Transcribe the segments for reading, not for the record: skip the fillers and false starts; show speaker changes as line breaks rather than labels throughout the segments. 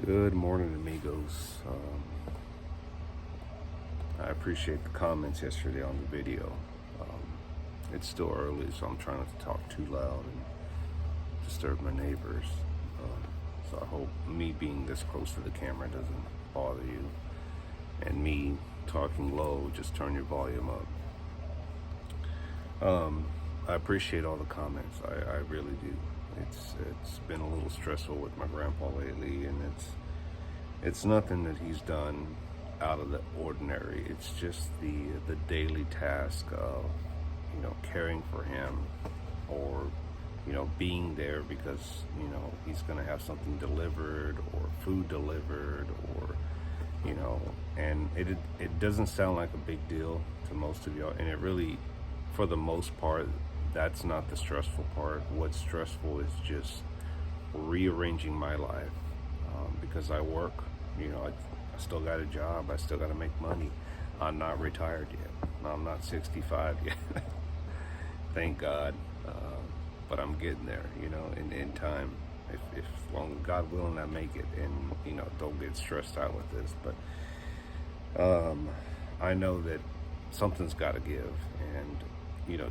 Good morning, amigos. I appreciate the comments yesterday on the video. Um, it's still early, so I'm trying not to talk too loud and disturb my neighbors. So I hope me being this close to the camera doesn't bother you. And me talking low, just turn your volume up. I appreciate all the comments. I really do. It's been a little stressful with my grandpa lately, and it's nothing that he's done out of the ordinary. It's just the daily task of caring for him, or being there because he's gonna have something delivered or food delivered, or and it doesn't sound like a big deal to most of y'all, and it really, for the most part, that's not the stressful part. What's stressful is just rearranging my life, because I work. I still got a job. I still got to make money. I'm not retired yet. I'm not 65 yet. Thank God. But I'm getting there, in time. If as long as God willing, I make it, and don't get stressed out with this. But I know that something's got to give, and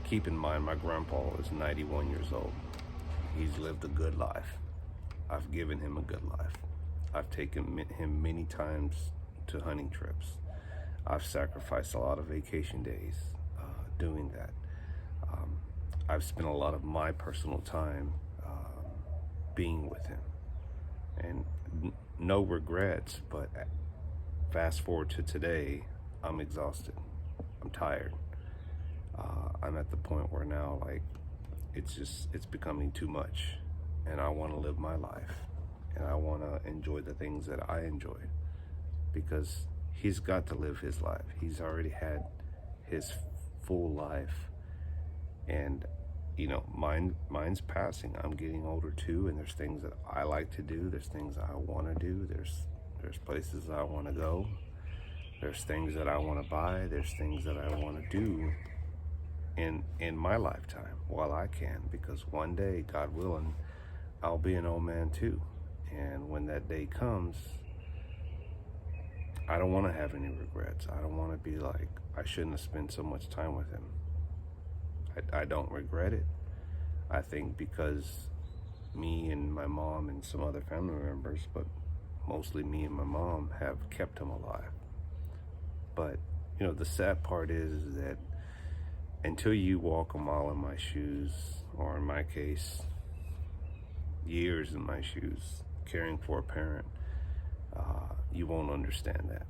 keep in mind, my grandpa is 91 years old. He's lived a good life. I've given him a good life. I've taken him many times to hunting trips. I've sacrificed a lot of vacation days doing that. I've spent a lot of my personal time being with him, and no regrets. But fast forward to today, I'm exhausted. I'm tired. I'm at the point where now, like, it's becoming too much, and I want to live my life, and I want to enjoy the things that I enjoy, because he's got to live his life. He's already had his full life, and mine's passing. I'm getting older too, and there's things that I like to do. There's things I want to do. There's places I want to go. There's things that I want to buy. There's things that I want to do in my lifetime while I can, because one day, God willing, I'll be an old man too. And when that day comes, I don't want to have any regrets. I don't want to be like, I shouldn't have spent so much time with him. I don't regret it. I think because me and my mom and some other family members, but mostly me and my mom, have kept him alive. But the sad part is that until you walk a mile in my shoes, or in my case, years in my shoes, caring for a parent, you won't understand that.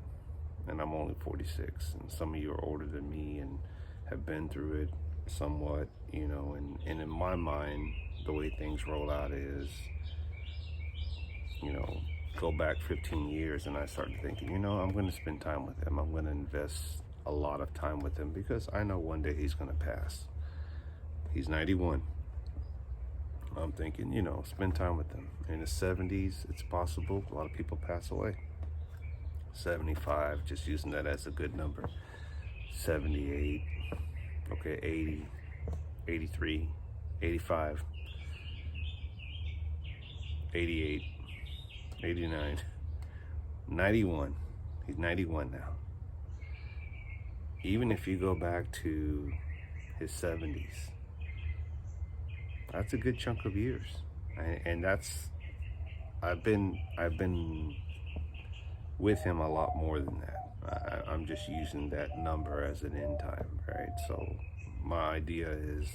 And I'm only 46, and some of you are older than me and have been through it somewhat, and in my mind, the way things roll out is, go back 15 years, and I started thinking, I'm going to spend time with him. I'm going to invest a lot of time with him, because I know one day he's going to pass. He's 91. I'm thinking, spend time with him. In his 70s, it's possible. A lot of people pass away. 75, just using that as a good number. 78, okay, 80, 83, 85, 88, 89, 91. He's 91 now. Even if you go back to his 70s, that's a good chunk of years. And that's, I've been with him a lot more than that. I'm just using that number as an end time, right? So my idea is,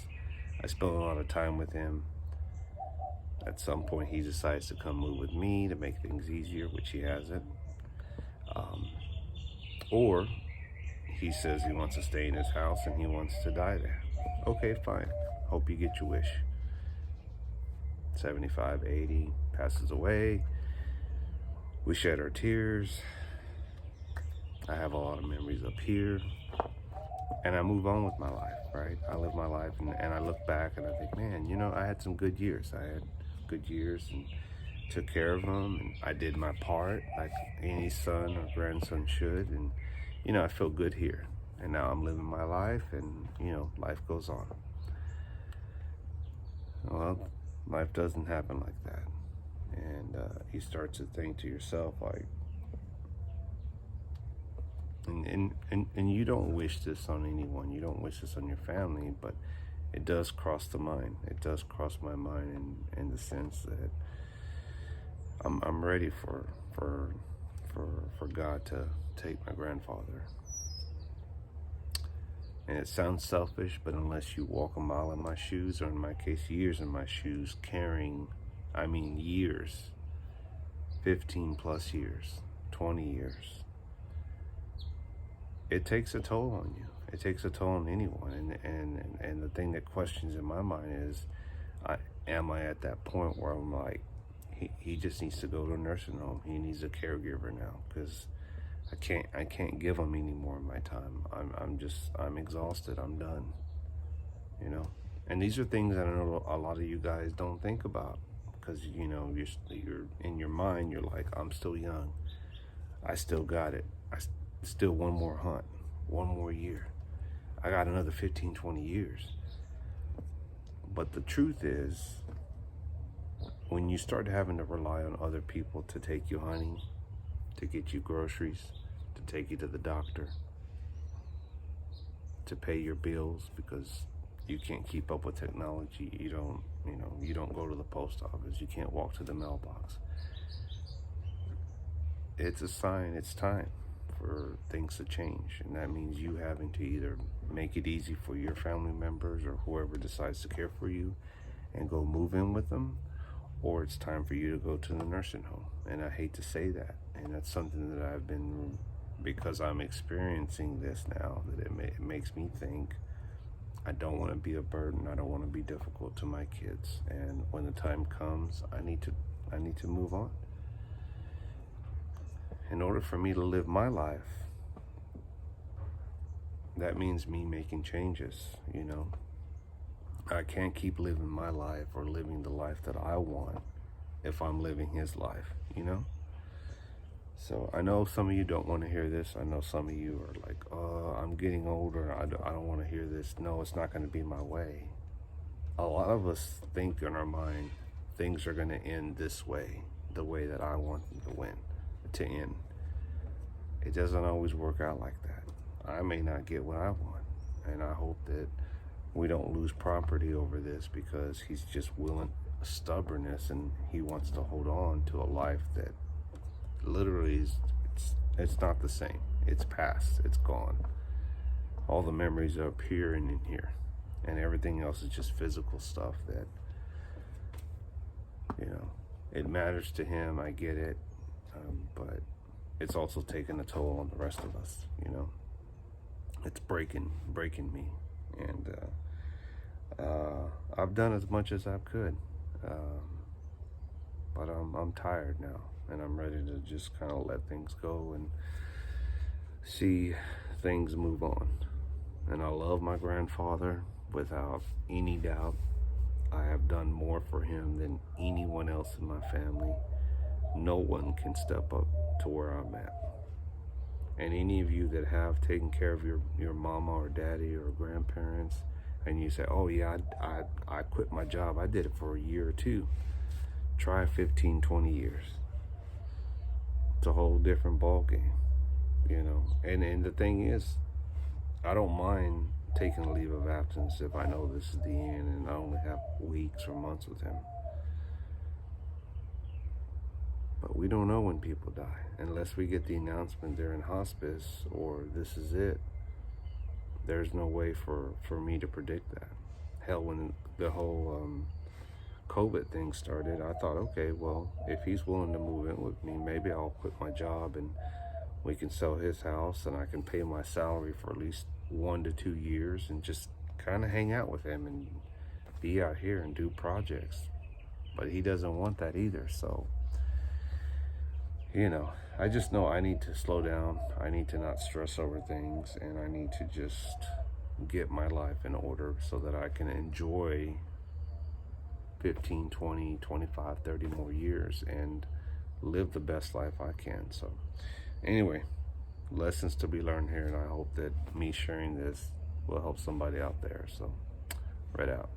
I spent a lot of time with him. At some point, he decides to come move with me to make things easier, which he hasn't. Or he says he wants to stay in his house and he wants to die there. Okay, fine. Hope you get your wish. 75, 80, passes away. We shed our tears. I have a lot of memories up here. And I move on with my life, right? I live my life, and I look back and I think, man, I had some good years. I had good years and took care of them, and I did my part like any son or grandson should. And, I feel good here. And now I'm living my life, and, life goes on. Well, life doesn't happen like that. And you start to think to yourself like, and you don't wish this on anyone, you don't wish this on your family, but it does cross the mind. It does cross my mind in the sense that I'm ready for God to take my grandfather. And it sounds selfish, but unless you walk a mile in my shoes, or in my case, years in my shoes, carrying, I mean years, 15 plus years, 20 years, it takes a toll on you. It takes a toll on anyone. And the thing that questions in my mind is, am I at that point where I'm like, he just needs to go to a nursing home. He needs a caregiver now, because I can't give him any more of my time. I'm exhausted. I'm done. You know, and these are things that I know a lot of you guys don't think about, because you know you're in your mind. You're like, I'm still young. I still got it. Still one more hunt, one more year. I got another 15, 20 years. But the truth is, when you start having to rely on other people to take you hunting, to get you groceries, to take you to the doctor, to pay your bills because you can't keep up with technology, you don't go to the post office, you can't walk to the mailbox. It's a sign it's time for things to change, and that means you having to either make it easy for your family members or whoever decides to care for you and go move in with them, or it's time for you to go to the nursing home. And I hate to say that, and that's something that I've been, because I'm experiencing this now, that it makes me think I don't want to be a burden. I don't want to be difficult to my kids, and when the time comes, I need to move on. In order for me to live my life, that means me making changes, you know. I can't keep living my life or living the life that I want if I'm living his life, you know. So I know some of you don't want to hear this. I know some of you are like, oh, I'm getting older. I don't want to hear this. No, it's not going to be my way. A lot of us think in our mind, things are going to end this way, the way that I want them to end. It doesn't always work out like that. I may not get what I want, and I hope that we don't lose property over this, because he's just willing stubbornness, and he wants to hold on to a life that literally is, it's not the same. It's past, it's gone. All the memories are up here and in here, and everything else is just physical stuff that, you know, it matters to him. I get it, but it's also taking a toll on the rest of us, you know. It's breaking me, and I've done as much as I could, but I'm tired now, and I'm ready to just kind of let things go and see things move on. And I love my grandfather without any doubt. I have done more for him than anyone else in my family. No one can step up to where I'm at. And any of you that have taken care of your mama or daddy or grandparents, and you say, oh yeah, I quit my job, I did it for a year or two. Try 15, 20 years. It's a whole different ball game, you know. And the thing is, I don't mind taking a leave of absence if I know this is the end and I only have weeks or months with him. But we don't know when people die unless we get the announcement they're in hospice or this is it. There's no way for me to predict that. Hell, when the whole COVID thing started, I thought, okay, well, if he's willing to move in with me, maybe I'll quit my job and we can sell his house and I can pay my salary for at least 1 to 2 years and just kind of hang out with him and be out here and do projects. But he doesn't want that either, so, you know, I just know I need to slow down. I need to not stress over things, and I need to just get my life in order so that I can enjoy 15, 20, 25, 30 more years and live the best life I can. So anyway, lessons to be learned here, and I hope that me sharing this will help somebody out there. So, right out.